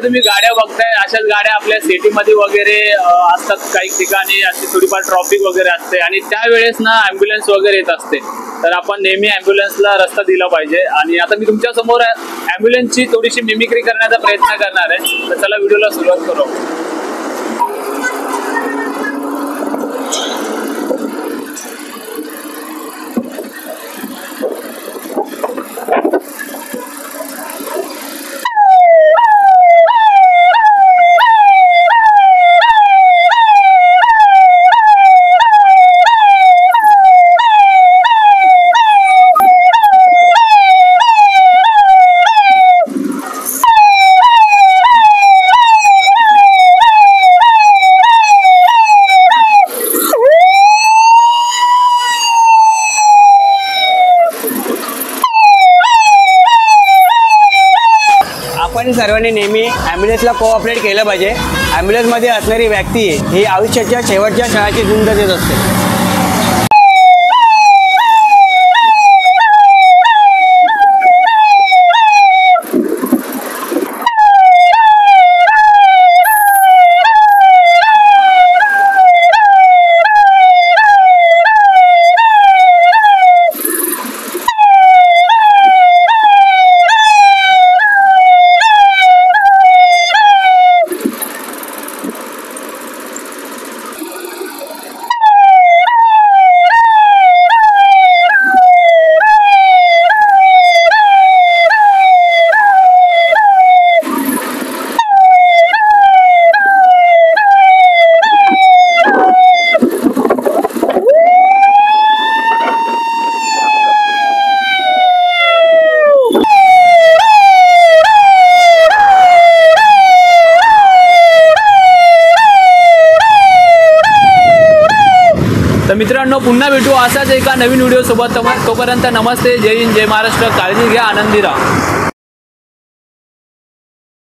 तुम्ही गाड्या बघताय, अशाच गाड्या आपल्या सिटीमध्ये वगैरे असतात, काही ठिकाणी अशी थोडीफार ट्रॉफिक वगैरे असते आणि त्यावेळेस ना ॲम्ब्युलन्स वगैरे येत असते, तर आपण नेहमी ॲम्ब्युलन्सला रस्ता दिला पाहिजे। आणि आता मी तुमच्या समोर ॲम्ब्युलन्सची थोडीशी मिमिक्री करण्याचा प्रयत्न करणार आहे, तर चला व्हिडिओला सुरुवात करू। आपण सर्वांनी नेहमी ॲम्ब्युलन्सला कोऑपरेट केलं पाहिजे। ॲम्ब्युलन्समध्ये असणारी व्यक्ती ही आयुष्याच्या शेवटच्या क्षणाची झुंज देत असते। तर मित्रांनो, पुन्हा भेटू असाच एका नवीन व्हिडिओ सोबत। तोपर्यंत नमस्ते, जय हिंद, जय महाराष्ट्र, काळजी घ्या, आनंदी राहा।